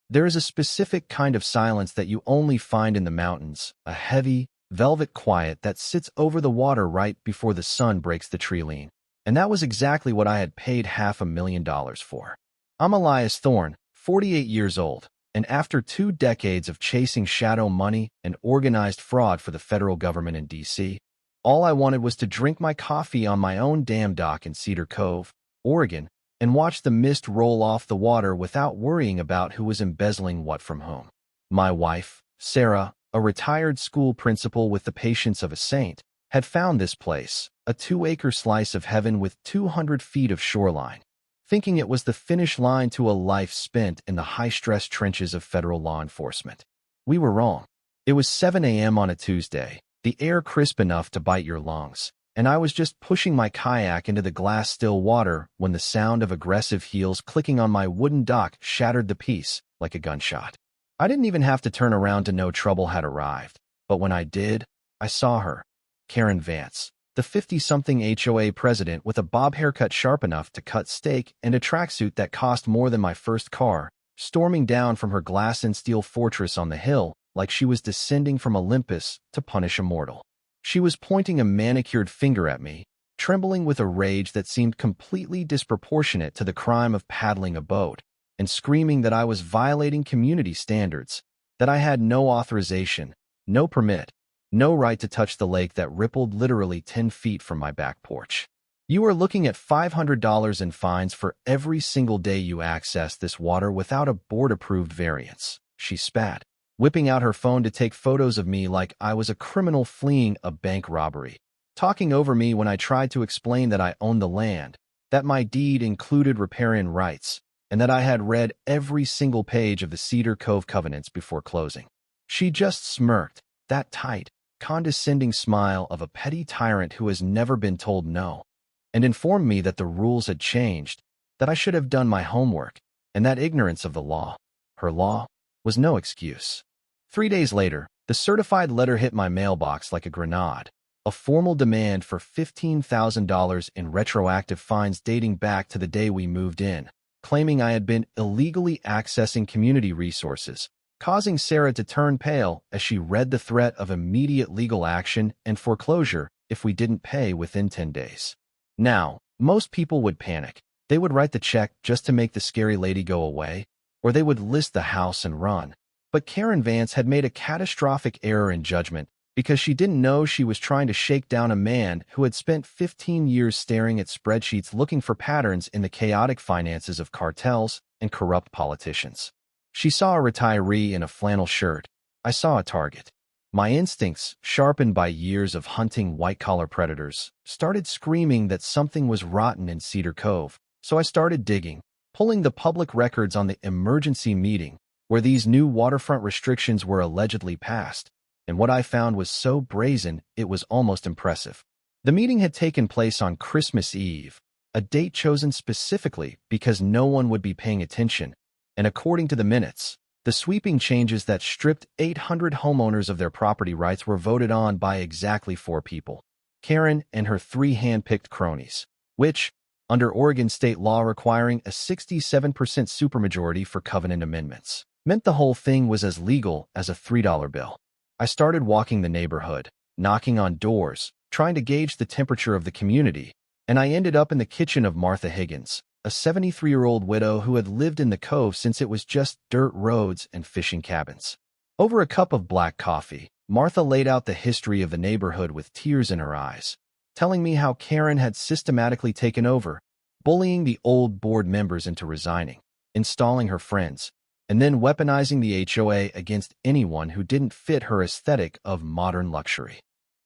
There is a specific kind of silence that you only find in the mountains, a heavy, velvet quiet that sits over the water right before the sun breaks the tree line. And that was exactly what I had paid $500,000 for. I'm Elias Thorne, 48 years old, and after 2 decades of chasing shadow money and organized fraud for the federal government in D.C., all I wanted was to drink my coffee on my own damn dock in Cedar Cove, Oregon, and watch the mist roll off the water without worrying about who was embezzling what from whom. My wife, Sarah, a retired school principal with the patience of a saint, had found this place, a 2-acre slice of heaven with 200 feet of shoreline, thinking it was the finish line to a life spent in the high-stress trenches of federal law enforcement. We were wrong. It was 7 a.m. on a Tuesday, the air crisp enough to bite your lungs, and I was just pushing my kayak into the glass-still water when the sound of aggressive heels clicking on my wooden dock shattered the peace like a gunshot. I didn't even have to turn around to know trouble had arrived, but when I did, I saw her, Karen Vance, the 50-something HOA president with a bob haircut sharp enough to cut steak and a tracksuit that cost more than my first car, storming down from her glass and steel fortress on the hill like she was descending from Olympus to punish a mortal. She was pointing a manicured finger at me, trembling with a rage that seemed completely disproportionate to the crime of paddling a boat, and screaming that I was violating community standards, that I had no authorization, no permit, no right to touch the lake that rippled literally 10 feet from my back porch. You are looking at $500 in fines for every single day you access this water without a board-approved variance, she spat, whipping out her phone to take photos of me like I was a criminal fleeing a bank robbery, talking over me when I tried to explain that I owned the land, that my deed included riparian rights, and that I had read every single page of the Cedar Cove covenants before closing. She just smirked, that tight, condescending smile of a petty tyrant who has never been told no, and informed me that the rules had changed, that I should have done my homework, and that ignorance of the law, her law, was no excuse. 3 days later, the certified letter hit my mailbox like a grenade, a formal demand for $15,000 in retroactive fines dating back to the day we moved in, claiming I had been illegally accessing community resources, causing Sarah to turn pale as she read the threat of immediate legal action and foreclosure if we didn't pay within 10 days. Now, most people would panic. They would write the check just to make the scary lady go away, or they would list the house and run. But Karen Vance had made a catastrophic error in judgment because she didn't know she was trying to shake down a man who had spent 15 years staring at spreadsheets looking for patterns in the chaotic finances of cartels and corrupt politicians. She saw a retiree in a flannel shirt. I saw a target. My instincts, sharpened by years of hunting white-collar predators, started screaming that something was rotten in Cedar Cove, so I started digging, pulling the public records on the emergency meeting where these new waterfront restrictions were allegedly passed, and what I found was so brazen it was almost impressive. The meeting had taken place on Christmas Eve, a date chosen specifically because no one would be paying attention, and according to the minutes, the sweeping changes that stripped 800 homeowners of their property rights were voted on by exactly 4 people, Karen and her 3 hand-picked cronies, which, under Oregon state law requiring a 67% supermajority for covenant amendments, meant the whole thing was as legal as a $3 bill. I started walking the neighborhood, knocking on doors, trying to gauge the temperature of the community, and I ended up in the kitchen of Martha Higgins, a 73-year-old widow who had lived in the cove since it was just dirt roads and fishing cabins. Over a cup of black coffee, Martha laid out the history of the neighborhood with tears in her eyes, telling me how Karen had systematically taken over, bullying the old board members into resigning, installing her friends, and then weaponizing the HOA against anyone who didn't fit her aesthetic of modern luxury.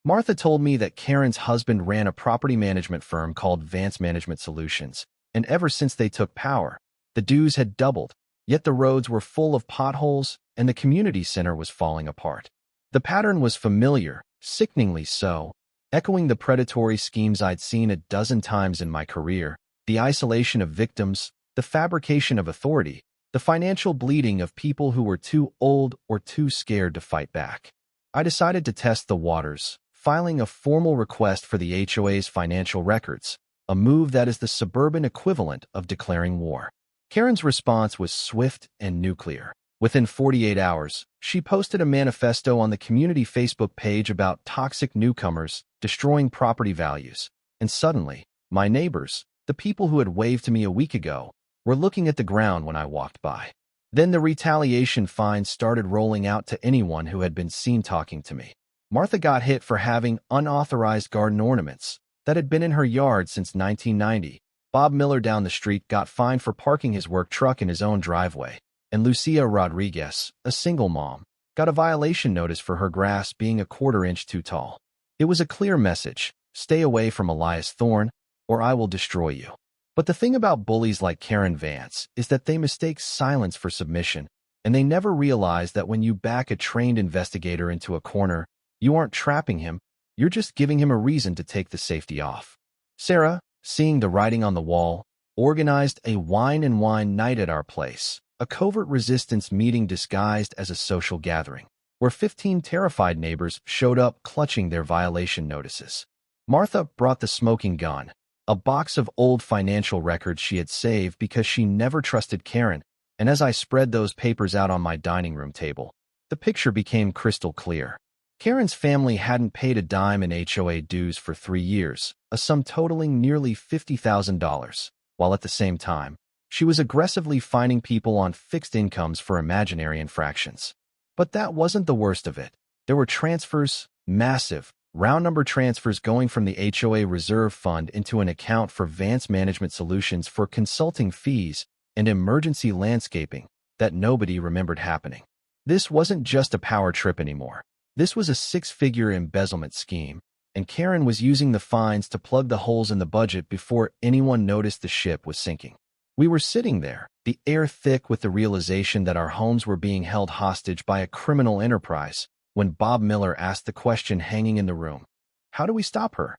Martha told me that Karen's husband ran a property management firm called Vance Management Solutions, and ever since they took power, the dues had doubled, yet the roads were full of potholes and the community center was falling apart. The pattern was familiar, sickeningly so, echoing the predatory schemes I'd seen a dozen times in my career, the isolation of victims, the fabrication of authority, the financial bleeding of people who were too old or too scared to fight back. I decided to test the waters, filing a formal request for the HOA's financial records, a move that is the suburban equivalent of declaring war. Karen's response was swift and nuclear. Within 48 hours, she posted a manifesto on the community Facebook page about toxic newcomers destroying property values. And suddenly, my neighbors, the people who had waved to me a week ago, were looking at the ground when I walked by. Then the retaliation fines started rolling out to anyone who had been seen talking to me. Martha got hit for having unauthorized garden ornaments that had been in her yard since 1990. Bob Miller down the street got fined for parking his work truck in his own driveway. And Lucia Rodriguez, a single mom, got a violation notice for her grass being a quarter-inch too tall. It was a clear message: stay away from Elias Thorne, or I will destroy you. But the thing about bullies like Karen Vance is that they mistake silence for submission, and they never realize that when you back a trained investigator into a corner, you aren't trapping him, you're just giving him a reason to take the safety off. Sarah, seeing the writing on the wall, organized a wine and wine night at our place, a covert resistance meeting disguised as a social gathering, where 15 terrified neighbors showed up clutching their violation notices. Martha brought the smoking gun, a box of old financial records she had saved because she never trusted Karen, and as I spread those papers out on my dining room table, the picture became crystal clear. Karen's family hadn't paid a dime in HOA dues for 3 years, a sum totaling nearly $50,000, while at the same time, she was aggressively fining people on fixed incomes for imaginary infractions. But that wasn't the worst of it. There were transfers, massive, round-number transfers going from the HOA reserve fund into an account for Vance Management Solutions for consulting fees and emergency landscaping that nobody remembered happening. This wasn't just a power trip anymore. This was a 6-figure embezzlement scheme, and Karen was using the fines to plug the holes in the budget before anyone noticed the ship was sinking. We were sitting there, the air thick with the realization that our homes were being held hostage by a criminal enterprise, when Bob Miller asked the question hanging in the room: how do we stop her?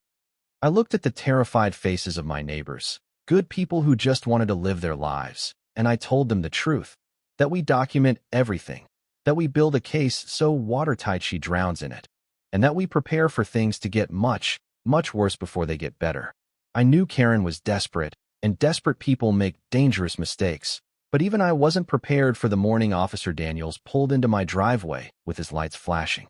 I looked at the terrified faces of my neighbors, good people who just wanted to live their lives, and I told them the truth, that we document everything, that we build a case so watertight she drowns in it, and that we prepare for things to get much, much worse before they get better. I knew Karen was desperate, and desperate people make dangerous mistakes. But even I wasn't prepared for the morning Officer Daniels pulled into my driveway with his lights flashing.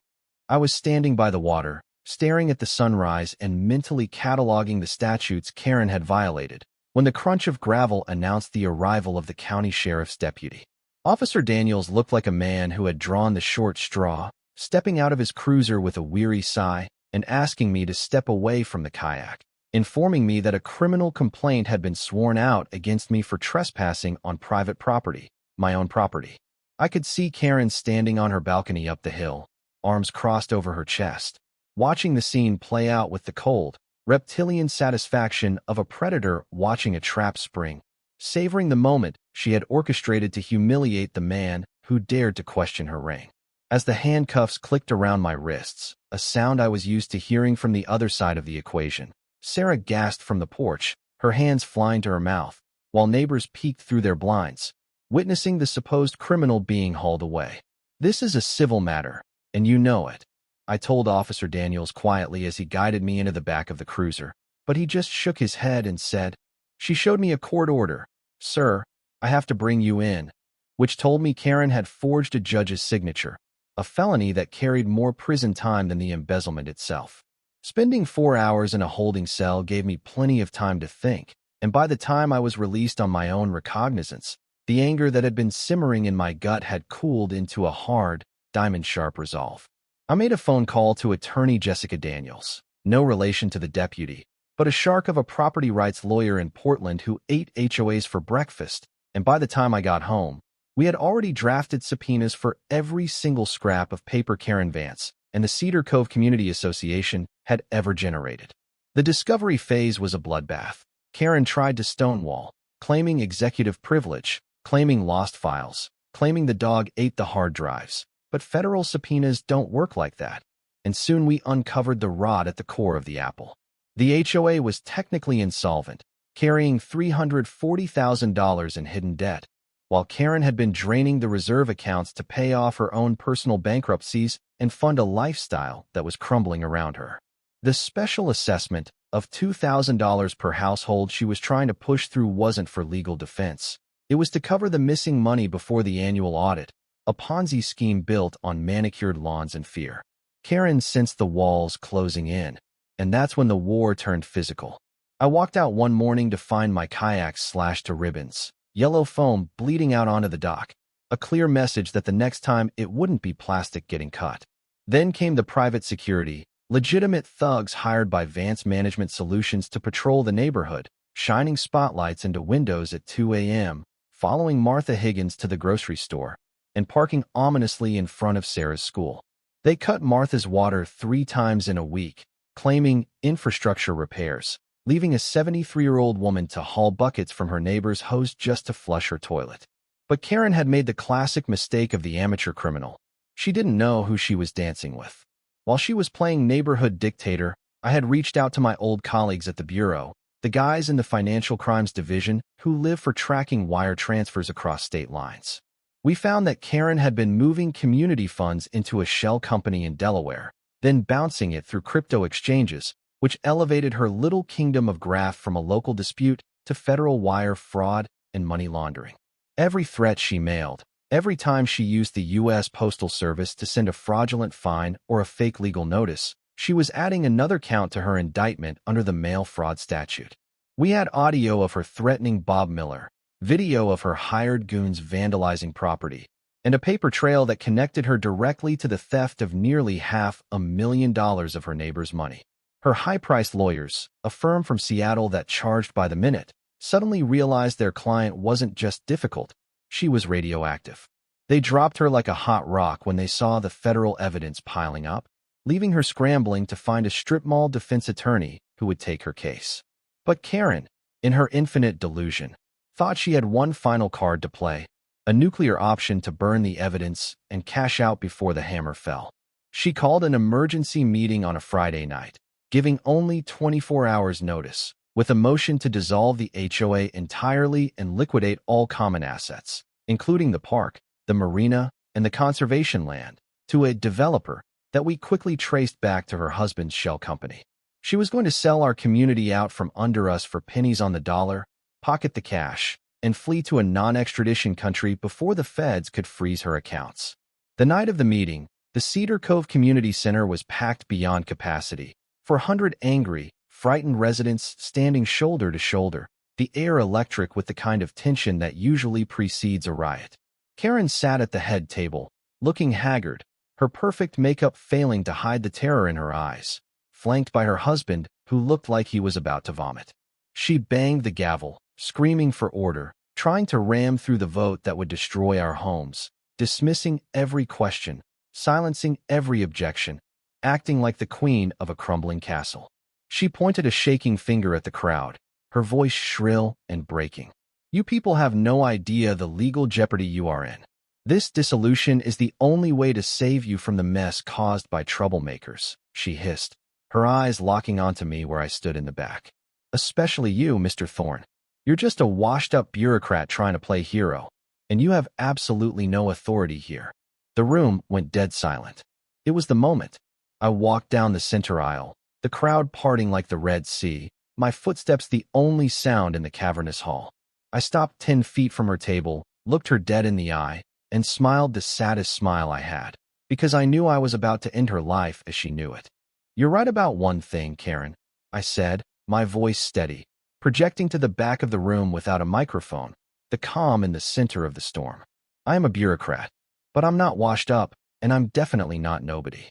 I was standing by the water, staring at the sunrise and mentally cataloging the statutes Karen had violated, when the crunch of gravel announced the arrival of the county sheriff's deputy. Officer Daniels looked like a man who had drawn the short straw, stepping out of his cruiser with a weary sigh and asking me to step away from the kayak, informing me that a criminal complaint had been sworn out against me for trespassing on private property, my own property. I could see Karen standing on her balcony up the hill, arms crossed over her chest, watching the scene play out with the cold, reptilian satisfaction of a predator watching a trap spring, savoring the moment she had orchestrated to humiliate the man who dared to question her reign. As the handcuffs clicked around my wrists, a sound I was used to hearing from the other side of the equation, Sarah gasped from the porch, her hands flying to her mouth, while neighbors peeked through their blinds, witnessing the supposed criminal being hauled away. "This is a civil matter, and you know it," I told Officer Daniels quietly as he guided me into the back of the cruiser, but he just shook his head and said, "She showed me a court order, sir, I have to bring you in," which told me Karen had forged a judge's signature, a felony that carried more prison time than the embezzlement itself. Spending 4 hours in a holding cell gave me plenty of time to think, and by the time I was released on my own recognizance, the anger that had been simmering in my gut had cooled into a hard, diamond-sharp resolve. I made a phone call to attorney Jessica Daniels, no relation to the deputy, but a shark of a property rights lawyer in Portland who ate HOAs for breakfast, and by the time I got home, we had already drafted subpoenas for every single scrap of paper Karen Vance and the Cedar Cove Community Association had ever generated. The discovery phase was a bloodbath. Karen tried to stonewall, claiming executive privilege, claiming lost files, claiming the dog ate the hard drives. But federal subpoenas don't work like that, and soon we uncovered the rot at the core of the apple. The HOA was technically insolvent, carrying $340,000 in hidden debt, while Karen had been draining the reserve accounts to pay off her own personal bankruptcies and fund a lifestyle that was crumbling around her. The special assessment of $2,000 per household she was trying to push through wasn't for legal defense. It was to cover the missing money before the annual audit, a Ponzi scheme built on manicured lawns and fear. Karen sensed the walls closing in, and that's when the war turned physical. I walked out one morning to find my kayak slashed to ribbons, yellow foam bleeding out onto the dock, a clear message that the next time it wouldn't be plastic getting cut. Then came the private security, legitimate thugs hired by Vance Management Solutions to patrol the neighborhood, shining spotlights into windows at 2 a.m., following Martha Higgins to the grocery store, and parking ominously in front of Sarah's school. They cut Martha's water 3 times in a week, claiming infrastructure repairs, leaving a 73-year-old woman to haul buckets from her neighbor's hose just to flush her toilet. But Karen had made the classic mistake of the amateur criminal. She didn't know who she was dancing with. While she was playing neighborhood dictator, I had reached out to my old colleagues at the Bureau, the guys in the Financial Crimes Division who live for tracking wire transfers across state lines. We found that Karen had been moving community funds into a shell company in Delaware, then bouncing it through crypto exchanges, which elevated her little kingdom of graft from a local dispute to federal wire fraud and money laundering. Every threat she mailed, every time she used the U.S. Postal Service to send a fraudulent fine or a fake legal notice, she was adding another count to her indictment under the mail fraud statute. We had audio of her threatening Bob Miller, video of her hired goons vandalizing property, and a paper trail that connected her directly to the theft of nearly $500,000 of her neighbor's money. Her high-priced lawyers, a firm from Seattle that charged by the minute, suddenly realized their client wasn't just difficult, she was radioactive. They dropped her like a hot rock when they saw the federal evidence piling up, leaving her scrambling to find a strip mall defense attorney who would take her case. But Karen, in her infinite delusion, thought she had one final card to play, a nuclear option to burn the evidence and cash out before the hammer fell. She called an emergency meeting on a Friday night, giving only 24 hours notice, with a motion to dissolve the HOA entirely and liquidate all common assets, including the park, the marina, and the conservation land, to a developer that we quickly traced back to her husband's shell company. She was going to sell our community out from under us for pennies on the dollar, pocket the cash, and flee to a non-extradition country before the feds could freeze her accounts. The night of the meeting, the Cedar Cove Community Center was packed beyond capacity, 400 angry, frightened residents standing shoulder to shoulder, the air electric with the kind of tension that usually precedes a riot. Karen sat at the head table, looking haggard, her perfect makeup failing to hide the terror in her eyes, flanked by her husband, who looked like he was about to vomit. She banged the gavel, screaming for order, trying to ram through the vote that would destroy our homes, dismissing every question, silencing every objection, acting like the queen of a crumbling castle. She pointed a shaking finger at the crowd, her voice shrill and breaking. "You people have no idea the legal jeopardy you are in. This dissolution is the only way to save you from the mess caused by troublemakers," she hissed, her eyes locking onto me where I stood in the back. "Especially you, Mr. Thorne. You're just a washed-up bureaucrat trying to play hero, and you have absolutely no authority here." The room went dead silent. It was the moment. I walked down the center aisle, the crowd parting like the Red Sea, my footsteps the only sound in the cavernous hall. I stopped 10 feet from her table, looked her dead in the eye, and smiled the saddest smile I had, because I knew I was about to end her life as she knew it. "You're right about one thing, Karen," I said, my voice steady, projecting to the back of the room without a microphone, the calm in the center of the storm. "I am a bureaucrat, but I'm not washed up, and I'm definitely not nobody."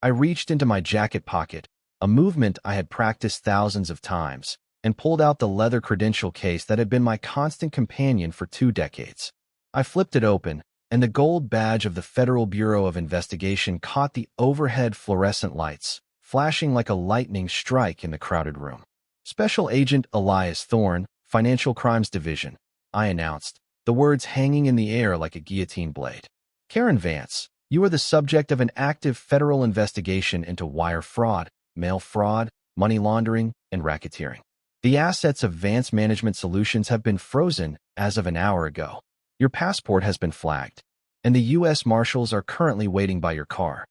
I reached into my jacket pocket, a movement I had practiced thousands of times, and pulled out the leather credential case that had been my constant companion for 2 decades. I flipped it open, and the gold badge of the Federal Bureau of Investigation caught the overhead fluorescent lights, flashing like a lightning strike in the crowded room. "Special Agent Elias Thorne, Financial Crimes Division," I announced, the words hanging in the air like a guillotine blade. "Karen Vance, you are the subject of an active federal investigation into wire fraud, mail fraud, money laundering, and racketeering. The assets of Vance Management Solutions have been frozen as of an hour ago. Your passport has been flagged, and the U.S. Marshals are currently waiting by your car."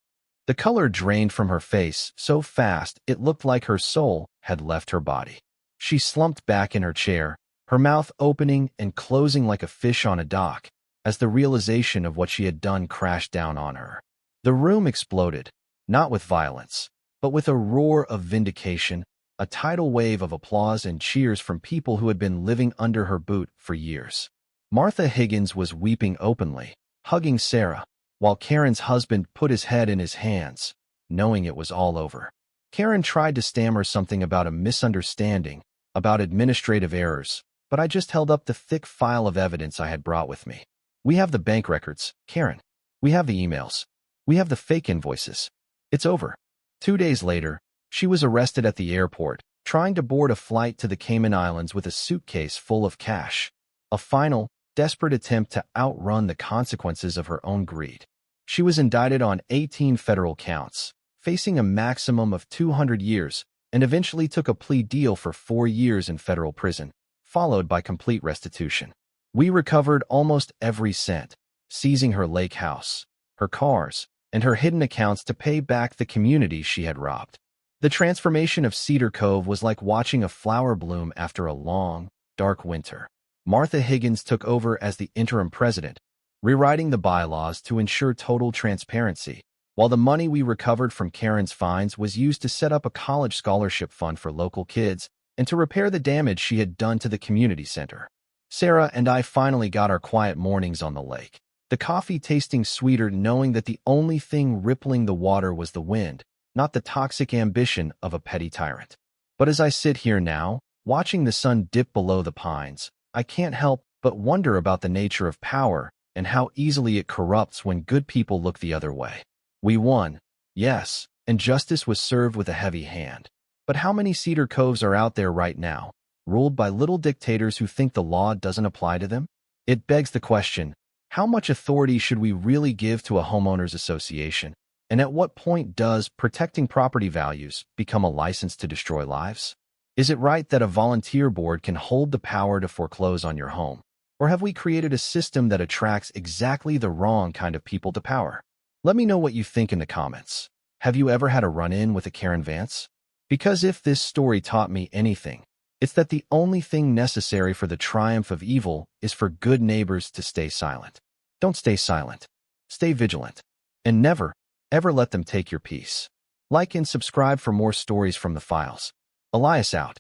The color drained from her face so fast it looked like her soul had left her body. She slumped back in her chair, her mouth opening and closing like a fish on a dock, as the realization of what she had done crashed down on her. The room exploded, not with violence, but with a roar of vindication, a tidal wave of applause and cheers from people who had been living under her boot for years. Martha Higgins was weeping openly, hugging Sarah, while Karen's husband put his head in his hands, knowing it was all over. Karen tried to stammer something about a misunderstanding, about administrative errors, but I just held up the thick file of evidence I had brought with me. We have the bank records, Karen. We have the emails. We have the fake invoices. It's over. 2 days later, she was arrested at the airport, trying to board a flight to the Cayman Islands with a suitcase full of cash. A final, desperate attempt to outrun the consequences of her own greed. She was indicted on 18 federal counts, facing a maximum of 200 years, and eventually took a plea deal for 4 years in federal prison, followed by complete restitution. We recovered almost every cent, seizing her lake house, her cars, and her hidden accounts to pay back the community she had robbed. The transformation of Cedar Cove was like watching a flower bloom after a long, dark winter. Martha Higgins took over as the interim president, rewriting the bylaws to ensure total transparency, while the money we recovered from Karen's fines was used to set up a college scholarship fund for local kids and to repair the damage she had done to the community center. Sarah and I finally got our quiet mornings on the lake, the coffee tasting sweeter knowing that the only thing rippling the water was the wind, not the toxic ambition of a petty tyrant. But as I sit here now, watching the sun dip below the pines, I can't help but wonder about the nature of power and how easily it corrupts when good people look the other way. We won, yes, and justice was served with a heavy hand. But how many Cedar Coves are out there right now, ruled by little dictators who think the law doesn't apply to them? It begs the question, how much authority should we really give to a homeowners association? And at what point does protecting property values become a license to destroy lives? Is it right that a volunteer board can hold the power to foreclose on your home? Or have we created a system that attracts exactly the wrong kind of people to power? Let me know what you think in the comments. Have you ever had a run-in with a Karen Vance? Because if this story taught me anything, it's that the only thing necessary for the triumph of evil is for good neighbors to stay silent. Don't stay silent. Stay vigilant. And never, ever let them take your peace. Like and subscribe for more stories from the files. Elias out.